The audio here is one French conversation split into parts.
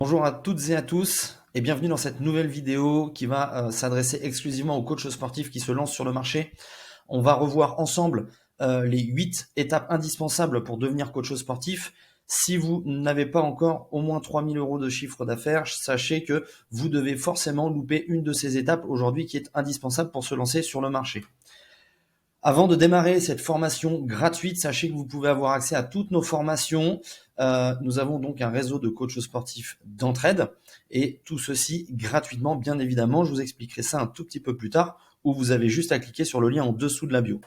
Bonjour à toutes et à tous et bienvenue dans cette nouvelle vidéo qui va s'adresser exclusivement aux coachs sportifs qui se lancent sur le marché. On va revoir ensemble les 8 étapes indispensables pour devenir coach sportif. Si vous n'avez pas encore au moins 3000 € de chiffre d'affaires, sachez que vous devez forcément louper une de ces étapes aujourd'hui qui est indispensable pour se lancer sur le marché. Avant de démarrer cette formation gratuite, sachez que vous pouvez avoir accès à toutes nos formations. Nous avons donc un réseau de coachs sportifs d'entraide et tout ceci gratuitement, bien évidemment. Je vous expliquerai ça un tout petit peu plus tard où vous avez juste à cliquer sur le lien en dessous de la bio.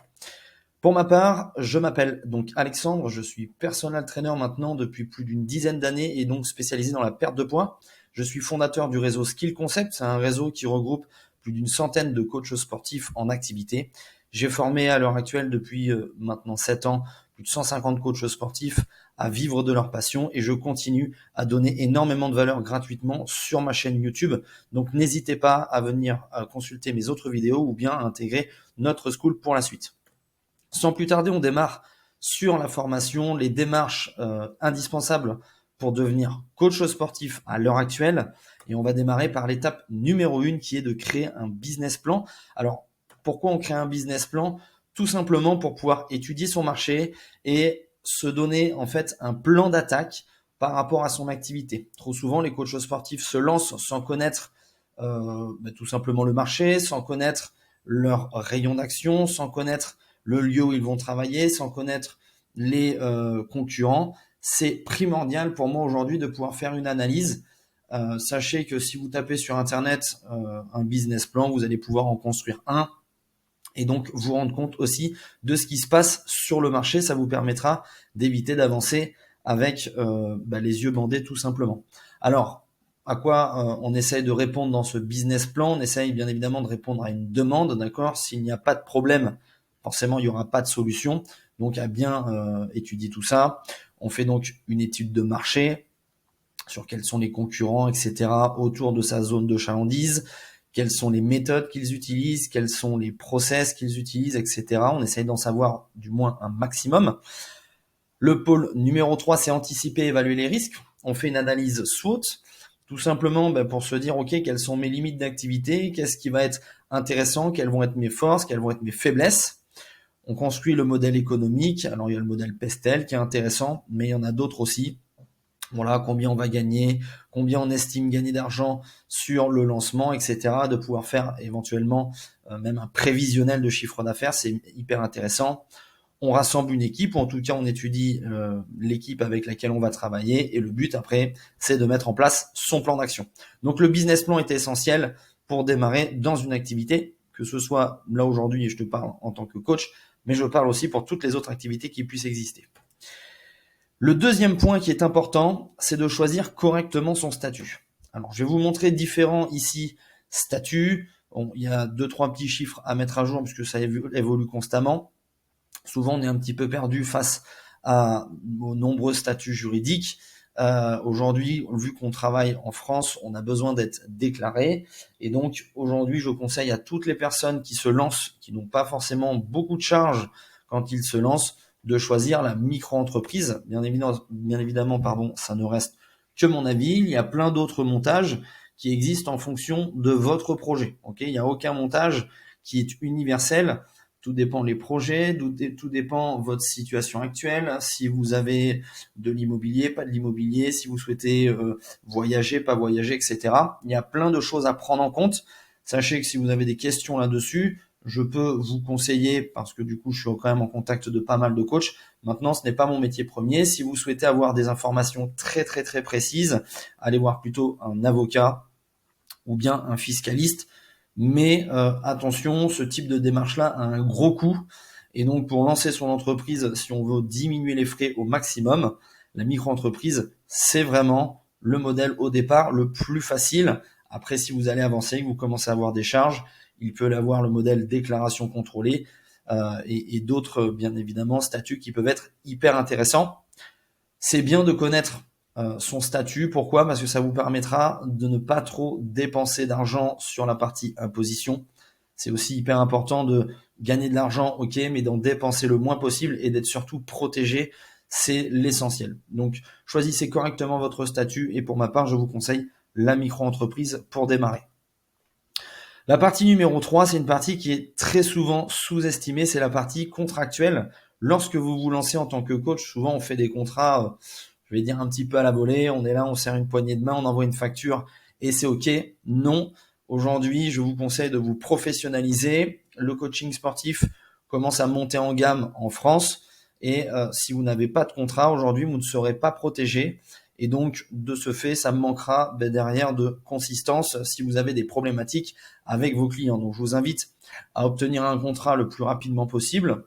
Pour ma part, je m'appelle donc Alexandre, je suis personal trainer maintenant depuis plus d'une dizaine d'années et donc spécialisé dans la perte de poids. Je suis fondateur du réseau Skill Concept, c'est un réseau qui regroupe plus d'une centaine de coachs sportifs en activité. J'ai formé à l'heure actuelle depuis maintenant 7 ans plus de 150 coachs sportifs à vivre de leur passion et je continue à donner énormément de valeur gratuitement sur ma chaîne YouTube. Donc n'hésitez pas à venir consulter mes autres vidéos ou bien à intégrer notre school pour la suite. Sans plus tarder, on démarre sur la formation, les démarches indispensables pour devenir coach sportif à l'heure actuelle. Et on va démarrer par l'étape numéro 1 qui est de créer un business plan. Alors, pourquoi on crée un business plan? Tout simplement pour pouvoir étudier son marché et se donner en fait un plan d'attaque par rapport à son activité. Trop souvent, les coachs sportifs se lancent sans connaître tout simplement le marché, sans connaître leur rayon d'action, sans connaître le lieu où ils vont travailler, sans connaître les concurrents. C'est primordial pour moi aujourd'hui de pouvoir faire une analyse. Sachez que si vous tapez sur Internet un business plan, vous allez pouvoir en construire un et donc vous rendre compte aussi de ce qui se passe sur le marché. Ça vous permettra d'éviter d'avancer avec les yeux bandés tout simplement. Alors, à quoi on essaye de répondre dans ce business plan? On essaye bien évidemment de répondre à une demande, d'accord? S'il n'y a pas de problème, forcément il n'y aura pas de solution. Donc à bien étudier tout ça. On fait donc une étude de marché sur quels sont les concurrents, etc. autour de sa zone de chalandise, quelles sont les méthodes qu'ils utilisent, quels sont les process qu'ils utilisent, etc. On essaye d'en savoir du moins un maximum. Le pôle numéro 3, c'est anticiper et évaluer les risques. On fait une analyse SWOT, tout simplement pour se dire, OK, quelles sont mes limites d'activité, qu'est-ce qui va être intéressant, quelles vont être mes forces, quelles vont être mes faiblesses. On construit le modèle économique. Alors, il y a le modèle Pestel qui est intéressant, mais il y en a d'autres aussi. Voilà, combien on va gagner, combien on estime gagner d'argent sur le lancement, etc. De pouvoir faire éventuellement même un prévisionnel de chiffre d'affaires, c'est hyper intéressant. On rassemble une équipe, ou en tout cas on étudie l'équipe avec laquelle on va travailler, et le but après, c'est de mettre en place son plan d'action. Donc le business plan est essentiel pour démarrer dans une activité, que ce soit là aujourd'hui, je te parle en tant que coach, mais je parle aussi pour toutes les autres activités qui puissent exister. Le deuxième point qui est important, c'est de choisir correctement son statut. Alors, je vais vous montrer différents ici statuts. Bon, il y a 2-3 petits chiffres à mettre à jour puisque ça évolue constamment. Souvent, on est un petit peu perdu face aux nombreux statuts juridiques. Aujourd'hui, vu qu'on travaille en France, on a besoin d'être déclaré. Et donc, aujourd'hui, je conseille à toutes les personnes qui se lancent, qui n'ont pas forcément beaucoup de charges quand ils se lancent, de choisir la micro-entreprise. Bien évidemment, ça ne reste que mon avis. Il y a plein d'autres montages qui existent en fonction de votre projet. Il n'y a aucun montage qui est universel. Tout dépend des projets, tout dépend de votre situation actuelle. Si vous avez de l'immobilier, pas de l'immobilier, si vous souhaitez voyager, pas voyager, etc. Il y a plein de choses à prendre en compte. Sachez que si vous avez des questions là-dessus, je peux vous conseiller, parce que du coup, je suis quand même en contact de pas mal de coachs. Maintenant, ce n'est pas mon métier premier. Si vous souhaitez avoir des informations très, très, très précises, allez voir plutôt un avocat ou bien un fiscaliste. Mais attention, ce type de démarche-là a un gros coût. Et donc, pour lancer son entreprise, si on veut diminuer les frais au maximum, la micro-entreprise, c'est vraiment le modèle au départ le plus facile. Après, si vous allez avancer, que vous commencez à avoir des charges, il peut y avoir le modèle déclaration contrôlée et d'autres, bien évidemment, statuts qui peuvent être hyper intéressants. C'est bien de connaître son statut. Pourquoi? Parce que ça vous permettra de ne pas trop dépenser d'argent sur la partie imposition. C'est aussi hyper important de gagner de l'argent, ok, mais d'en dépenser le moins possible et d'être surtout protégé c'est l'essentiel. Donc, choisissez correctement votre statut et pour ma part, je vous conseille la micro-entreprise pour démarrer. La partie numéro 3, c'est une partie qui est très souvent sous-estimée, c'est la partie contractuelle. Lorsque vous vous lancez en tant que coach, souvent on fait des contrats, je vais dire un petit peu à la volée, on est là, on serre une poignée de main, on envoie une facture et c'est OK. Non, aujourd'hui, je vous conseille de vous professionnaliser. Le coaching sportif commence à monter en gamme en France et si vous n'avez pas de contrat, aujourd'hui, vous ne serez pas protégé. Et donc, de ce fait, ça me manquera derrière de consistance si vous avez des problématiques avec vos clients. Donc, je vous invite à obtenir un contrat le plus rapidement possible.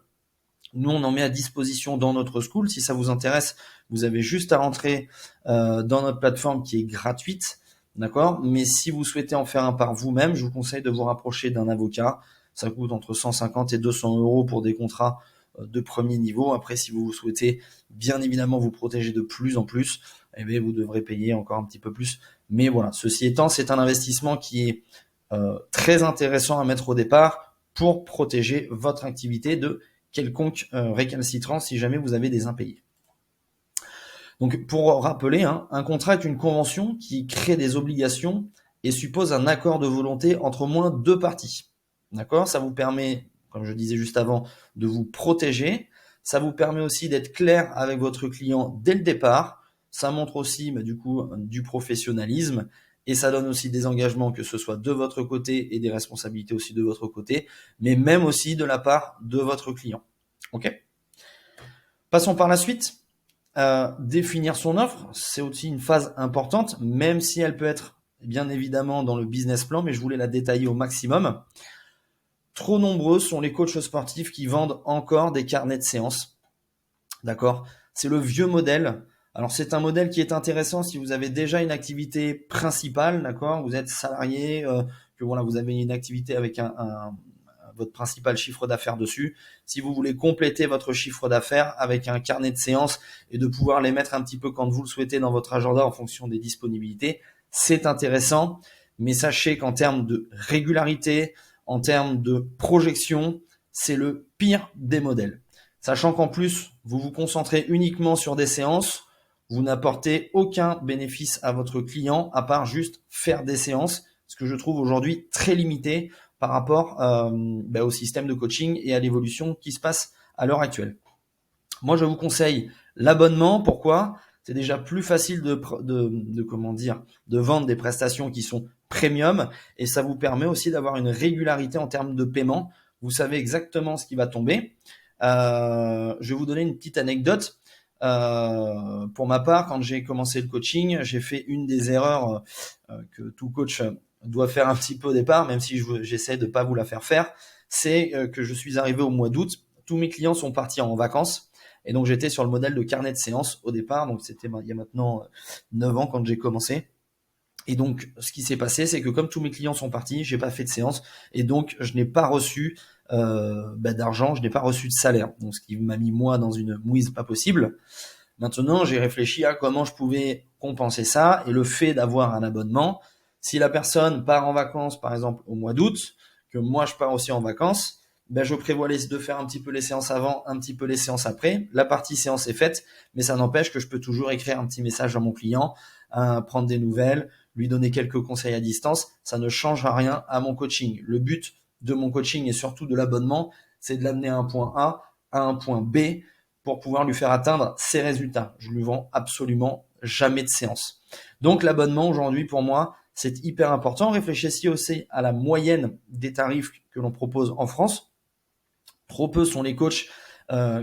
Nous, on en met à disposition dans notre school. Si ça vous intéresse, vous avez juste à rentrer dans notre plateforme qui est gratuite. D'accord? Mais si vous souhaitez en faire un par vous-même, je vous conseille de vous rapprocher d'un avocat. Ça coûte entre 150 et 200 € pour des contrats de premier niveau. Après, si vous souhaitez bien évidemment vous protéger de plus en plus, eh bien, vous devrez payer encore un petit peu plus. Mais voilà, ceci étant, c'est un investissement qui est très intéressant à mettre au départ pour protéger votre activité de quelconque récalcitrance si jamais vous avez des impayés. Donc, pour rappeler, un contrat est une convention qui crée des obligations et suppose un accord de volonté entre au moins deux parties. D'accord? Ça vous permet, comme je disais juste avant, de vous protéger. Ça vous permet aussi d'être clair avec votre client dès le départ. Ça montre aussi, du professionnalisme et ça donne aussi des engagements, que ce soit de votre côté et des responsabilités aussi de votre côté, mais même aussi de la part de votre client. OK? Passons par la suite. Définir son offre, c'est aussi une phase importante, même si elle peut être bien évidemment dans le business plan, mais je voulais la détailler au maximum. Trop nombreux sont les coachs sportifs qui vendent encore des carnets de séances. D'accord? C'est le vieux modèle. Alors c'est un modèle qui est intéressant si vous avez déjà une activité principale, d'accord? Vous êtes salarié, que voilà, vous avez une activité avec votre principal chiffre d'affaires dessus. Si vous voulez compléter votre chiffre d'affaires avec un carnet de séances et de pouvoir les mettre un petit peu quand vous le souhaitez dans votre agenda en fonction des disponibilités, c'est intéressant. Mais sachez qu'en termes de régularité, en termes de projection, c'est le pire des modèles. Sachant qu'en plus, vous vous concentrez uniquement sur des séances, vous n'apportez aucun bénéfice à votre client à part juste faire des séances, ce que je trouve aujourd'hui très limité par rapport au système de coaching et à l'évolution qui se passe à l'heure actuelle. Moi, je vous conseille l'abonnement. Pourquoi? C'est déjà plus facile de vendre des prestations qui sont premium et ça vous permet aussi d'avoir une régularité en termes de paiement. Vous savez exactement ce qui va tomber. Je vais vous donner une petite anecdote. Pour ma part, quand j'ai commencé le coaching, j'ai fait une des erreurs que tout coach doit faire un petit peu au départ, même si j'essaie de pas vous la faire, c'est que je suis arrivé au mois d'août, tous mes clients sont partis en vacances, et donc j'étais sur le modèle de carnet de séances au départ, donc c'était il y a maintenant 9 ans quand j'ai commencé. Et donc, ce qui s'est passé, c'est que comme tous mes clients sont partis, j'ai pas fait de séance, et donc je n'ai pas reçu d'argent, je n'ai pas reçu de salaire, donc ce qui m'a mis moi dans une mouise pas possible. Maintenant, j'ai réfléchi à comment je pouvais compenser ça, et le fait d'avoir un abonnement, si la personne part en vacances, par exemple au mois d'août, que moi je pars aussi en vacances, je prévois de faire un petit peu les séances avant, un petit peu les séances après. La partie séance est faite, mais ça n'empêche que je peux toujours écrire un petit message à mon client, prendre des nouvelles, lui donner quelques conseils à distance. Ça ne changera rien à mon coaching. Le but de mon coaching et surtout de l'abonnement, c'est de l'amener à un point A, à un point B, pour pouvoir lui faire atteindre ses résultats. Je lui vends absolument jamais de séance. Donc l'abonnement aujourd'hui pour moi, c'est hyper important. Réfléchissez aussi à la moyenne des tarifs que l'on propose en France. Trop peu sont les coachs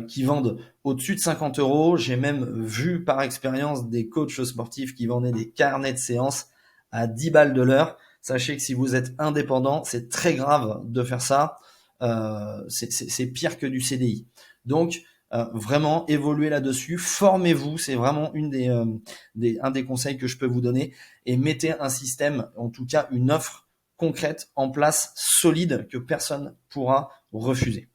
qui vendent au-dessus de 50 €. J'ai même vu par expérience des coachs sportifs qui vendaient des carnets de séances à 10 balles de l'heure. Sachez que si vous êtes indépendant, c'est très grave de faire ça. C'est pire que du CDI. Donc, vraiment évoluez là-dessus, formez-vous, c'est vraiment un des conseils que je peux vous donner, et mettez un système, en tout cas une offre concrète en place, solide, que personne pourra refuser.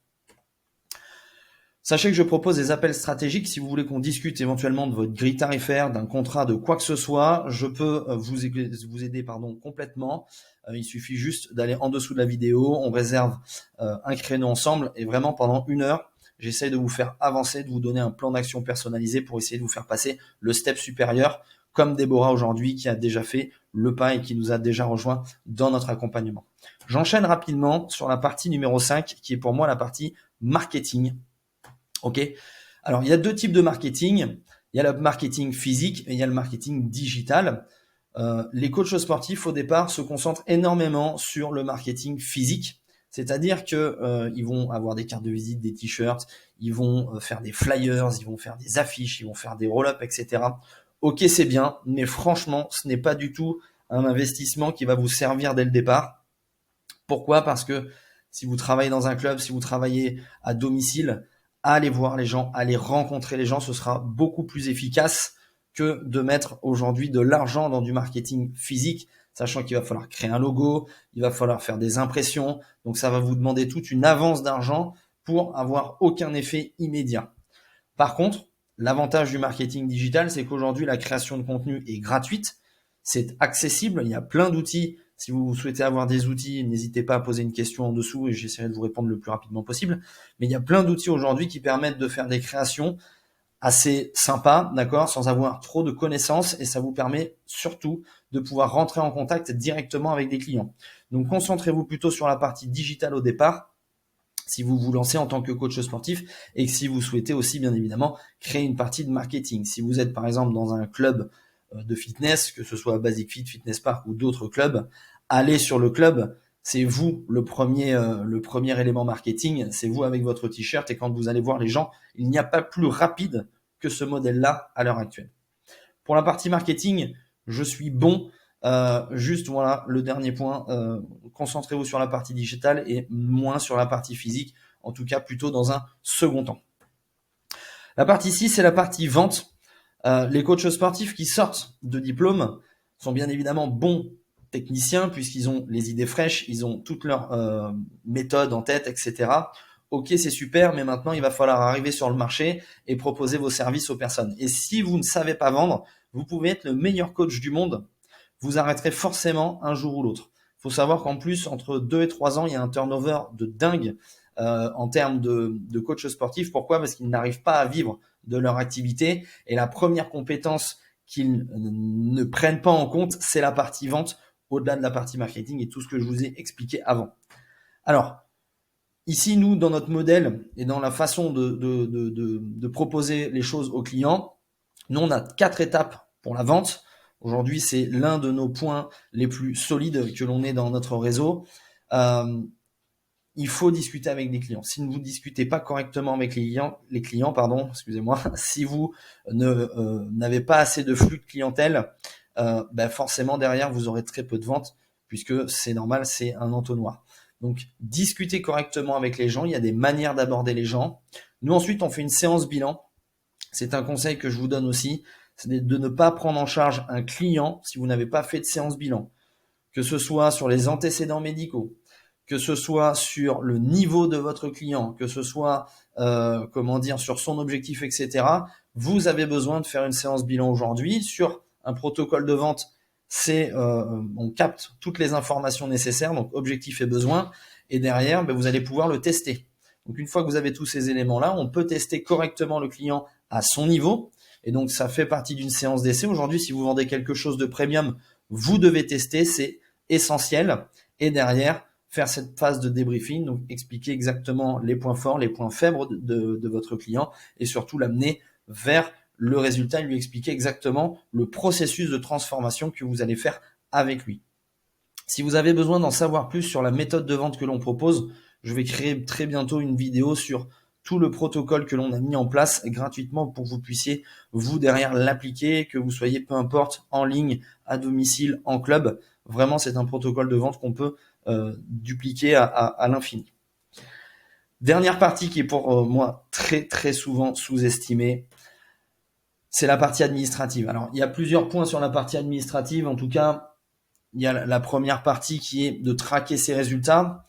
Sachez que je propose des appels stratégiques. Si vous voulez qu'on discute éventuellement de votre grille tarifaire, d'un contrat, de quoi que ce soit, je peux vous aider complètement. Il suffit juste d'aller en dessous de la vidéo, on réserve un créneau ensemble et vraiment pendant 1 heure, j'essaye de vous faire avancer, de vous donner un plan d'action personnalisé pour essayer de vous faire passer le step supérieur, comme Déborah aujourd'hui qui a déjà fait le pas et qui nous a déjà rejoint dans notre accompagnement. J'enchaîne rapidement sur la partie numéro 5 qui est pour moi la partie marketing. Ok. Alors, il y a deux types de marketing. Il y a le marketing physique et il y a le marketing digital. Les coachs sportifs, au départ, se concentrent énormément sur le marketing physique. C'est-à-dire que ils vont avoir des cartes de visite, des t-shirts, ils vont faire des flyers, ils vont faire des affiches, ils vont faire des roll-up, etc. Ok, c'est bien, mais franchement, ce n'est pas du tout un investissement qui va vous servir dès le départ. Pourquoi? Parce que si vous travaillez dans un club, si vous travaillez à domicile, allez voir les gens, allez rencontrer les gens, ce sera beaucoup plus efficace que de mettre aujourd'hui de l'argent dans du marketing physique, sachant qu'il va falloir créer un logo, il va falloir faire des impressions, donc ça va vous demander toute une avance d'argent pour avoir aucun effet immédiat. Par contre, l'avantage du marketing digital, c'est qu'aujourd'hui, la création de contenu est gratuite, c'est accessible, il y a plein d'outils. Si vous souhaitez avoir des outils, n'hésitez pas à poser une question en dessous et j'essaierai de vous répondre le plus rapidement possible. Mais il y a plein d'outils aujourd'hui qui permettent de faire des créations assez sympas, d'accord, sans avoir trop de connaissances et ça vous permet surtout de pouvoir rentrer en contact directement avec des clients. Donc concentrez-vous plutôt sur la partie digitale au départ si vous vous lancez en tant que coach sportif et que si vous souhaitez aussi bien évidemment créer une partie de marketing. Si vous êtes par exemple dans un club de fitness, que ce soit Basic Fit, Fitness Park ou d'autres clubs, allez sur le club, c'est vous le premier élément marketing, c'est vous avec votre t-shirt et quand vous allez voir les gens, il n'y a pas plus rapide que ce modèle-là à l'heure actuelle. Pour la partie marketing, je suis bon. Juste voilà le dernier point, concentrez-vous sur la partie digitale et moins sur la partie physique, en tout cas plutôt dans un second temps. La partie 6, c'est la partie vente. Les coachs sportifs qui sortent de diplôme sont bien évidemment bons techniciens puisqu'ils ont les idées fraîches, ils ont toutes leurs méthodes en tête, etc. Ok, c'est super, mais maintenant il va falloir arriver sur le marché et proposer vos services aux personnes. Et si vous ne savez pas vendre, vous pouvez être le meilleur coach du monde, vous arrêterez forcément un jour ou l'autre. Il faut savoir qu'en plus, entre 2 et 3 ans, il y a un turnover de dingue en termes de coach sportif. Pourquoi? Parce qu'ils n'arrivent pas à vivre de leur activité. Et la première compétence qu'ils ne prennent pas en compte, c'est la partie vente, au-delà de la partie marketing et tout ce que je vous ai expliqué avant. Alors, ici, nous, dans notre modèle et dans la façon de proposer les choses aux clients, nous, on a 4 étapes pour la vente. Aujourd'hui, c'est l'un de nos points les plus solides que l'on ait dans notre réseau. Il faut discuter avec des clients. Si vous ne discutez pas correctement avec les clients, excusez-moi, si vous n'avez pas assez de flux de clientèle, forcément derrière vous aurez très peu de ventes puisque c'est normal, c'est un entonnoir. Donc discutez correctement avec les gens. Il y a des manières d'aborder les gens. Nous ensuite on fait une séance bilan. C'est un conseil que je vous donne aussi, c'est de ne pas prendre en charge un client si vous n'avez pas fait de séance bilan, que ce soit sur les antécédents médicaux, que ce soit sur le niveau de votre client, que ce soit sur son objectif, etc. Vous avez besoin de faire une séance bilan aujourd'hui sur un protocole de vente. On capte toutes les informations nécessaires, donc objectif et besoin, et derrière, vous allez pouvoir le tester. Donc une fois que vous avez tous ces éléments-là, on peut tester correctement le client à son niveau, et donc ça fait partie d'une séance d'essai. Aujourd'hui, si vous vendez quelque chose de premium, vous devez tester, c'est essentiel, et derrière, faire cette phase de débriefing, donc expliquer exactement les points forts, les points faibles de votre client, et surtout l'amener vers le résultat, lui expliquer exactement le processus de transformation que vous allez faire avec lui. Si vous avez besoin d'en savoir plus sur la méthode de vente que l'on propose, je vais créer très bientôt une vidéo sur tout le protocole que l'on a mis en place gratuitement pour que vous puissiez, vous, derrière, l'appliquer, que vous soyez, peu importe, en ligne, à domicile, en club. Vraiment, c'est un protocole de vente qu'on peut dupliquer à l'infini. Dernière partie qui est pour moi très très souvent sous-estimée, c'est la partie administrative. Alors, il y a plusieurs points sur la partie administrative. En tout cas, il y a la première partie qui est de traquer ses résultats.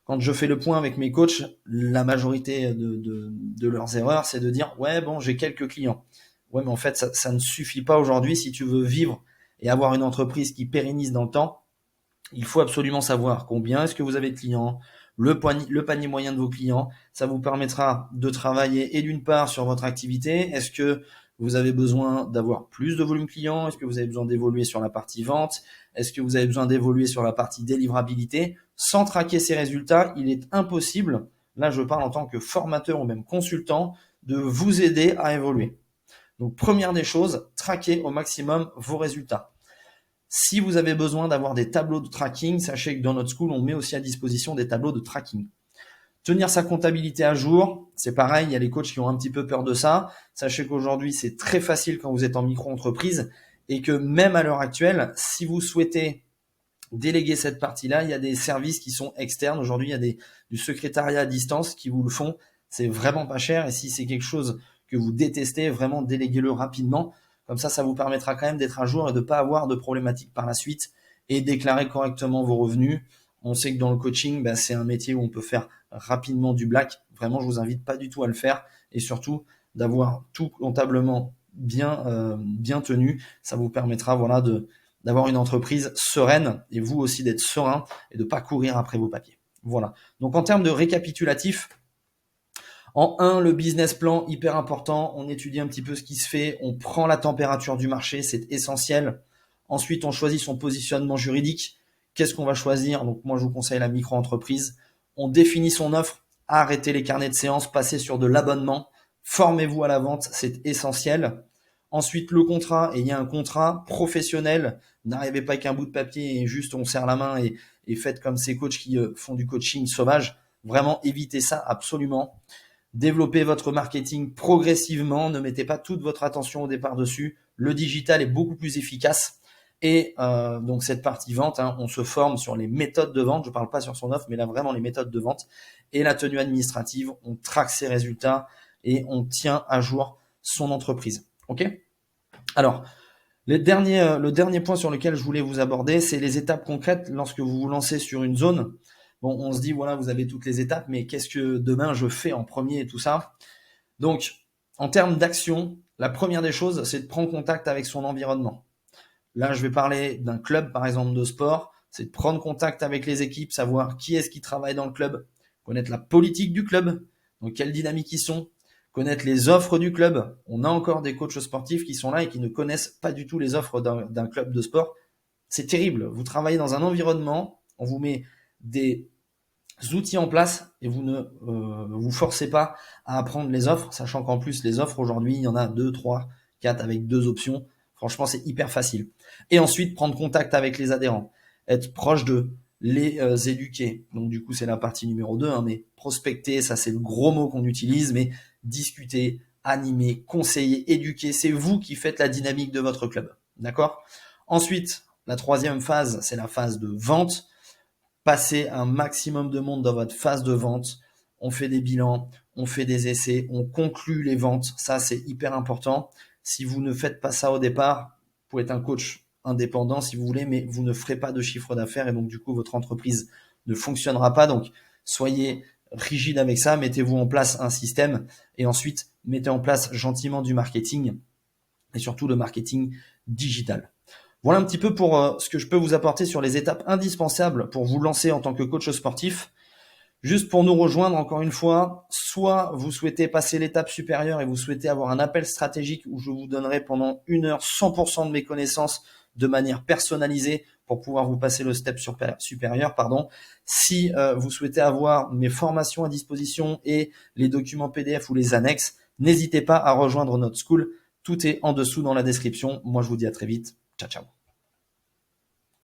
Quand je fais le point avec mes coachs, la majorité de leurs erreurs, c'est de dire « Ouais, bon, j'ai quelques clients. » Ouais, mais en fait, ça ne suffit pas aujourd'hui. Si tu veux vivre et avoir une entreprise qui pérennise dans le temps, il faut absolument savoir combien est-ce que vous avez de clients, le panier moyen de vos clients. Ça vous permettra de travailler et d'une part sur votre activité. Est-ce que vous avez besoin d'avoir plus de volume client? Est-ce que vous avez besoin d'évoluer sur la partie vente? Est-ce que vous avez besoin d'évoluer sur la partie délivrabilité? Sans traquer ces résultats, il est impossible, là je parle en tant que formateur ou même consultant, de vous aider à évoluer. Donc première des choses, traquez au maximum vos résultats. Si vous avez besoin d'avoir des tableaux de tracking, sachez que dans notre school, on met aussi à disposition des tableaux de tracking. Tenir sa comptabilité à jour, c'est pareil, il y a les coachs qui ont un petit peu peur de ça. Sachez qu'aujourd'hui, c'est très facile quand vous êtes en micro-entreprise et que même à l'heure actuelle, si vous souhaitez déléguer cette partie-là, il y a des services qui sont externes. Aujourd'hui, il y a du secrétariat à distance qui vous le font. C'est vraiment pas cher et si c'est quelque chose que vous détestez, vraiment déléguez-le rapidement. Comme ça vous permettra quand même d'être à jour et de ne pas avoir de problématiques par la suite et déclarer correctement vos revenus. On sait que dans le coaching, c'est un métier où on peut faire rapidement du black. Vraiment, je vous invite pas du tout à le faire et surtout d'avoir tout comptablement bien tenu. Ça vous permettra d'avoir une entreprise sereine et vous aussi d'être serein et de pas courir après vos papiers. Voilà. Donc en termes de récapitulatif, en 1, le business plan, hyper important. On étudie un petit peu ce qui se fait. On prend la température du marché, c'est essentiel. Ensuite, on choisit son positionnement juridique. Qu'est-ce qu'on va choisir? Donc moi, je vous conseille la micro-entreprise. On définit son offre. Arrêtez les carnets de séance, passez sur de l'abonnement. Formez-vous à la vente, c'est essentiel. Ensuite, le contrat. Et il y a un contrat professionnel. N'arrivez pas avec un bout de papier et juste on serre la main et faites comme ces coachs qui font du coaching sauvage. Vraiment, évitez ça absolument. Développez votre marketing progressivement. Ne mettez pas toute votre attention au départ dessus. Le digital est beaucoup plus efficace. Et donc cette partie vente, on se forme sur les méthodes de vente. Je ne parle pas sur son offre, mais là vraiment les méthodes de vente. Et la tenue administrative, on traque ses résultats et on tient à jour son entreprise. Ok? Alors, le dernier point sur lequel je voulais vous aborder, c'est les étapes concrètes lorsque vous vous lancez sur une zone. Bon, on se dit, voilà, vous avez toutes les étapes, mais qu'est-ce que demain je fais en premier et tout ça? Donc, en termes d'action, la première des choses, c'est de prendre contact avec son environnement. Là, je vais parler d'un club, par exemple, de sport. C'est de prendre contact avec les équipes, savoir qui est-ce qui travaille dans le club, connaître la politique du club, donc quelle dynamique ils sont, connaître les offres du club. On a encore des coachs sportifs qui sont là et qui ne connaissent pas du tout les offres d'un club de sport. C'est terrible. Vous travaillez dans un environnement, on vous met des outils en place et vous ne vous forcez pas à apprendre les offres, sachant qu'en plus les offres aujourd'hui, il y en a 2, 3, 4 avec 2 options. Franchement, c'est hyper facile. Et ensuite, prendre contact avec les adhérents, être proche d'eux, les éduquer. Donc du coup, c'est la partie numéro 2, mais prospecter, ça c'est le gros mot qu'on utilise, mais discuter, animer, conseiller, éduquer, c'est vous qui faites la dynamique de votre club. D'accord? Ensuite, la troisième phase, c'est la phase de vente. Passez un maximum de monde dans votre phase de vente. On fait des bilans, on fait des essais, on conclut les ventes. Ça, c'est hyper important. Si vous ne faites pas ça au départ, vous pouvez être un coach indépendant si vous voulez, mais vous ne ferez pas de chiffre d'affaires et donc du coup, votre entreprise ne fonctionnera pas. Donc, soyez rigide avec ça, mettez-vous en place un système et ensuite, mettez en place gentiment du marketing et surtout le marketing digital. Voilà un petit peu pour ce que je peux vous apporter sur les étapes indispensables pour vous lancer en tant que coach sportif. Juste pour nous rejoindre, encore une fois, soit vous souhaitez passer l'étape supérieure et vous souhaitez avoir un appel stratégique où je vous donnerai pendant 1 heure 100% de mes connaissances de manière personnalisée pour pouvoir vous passer le step supérieur. Si vous souhaitez avoir mes formations à disposition et les documents PDF ou les annexes, n'hésitez pas à rejoindre notre school. Tout est en dessous dans la description. Moi, je vous dis à très vite. Ciao, ciao.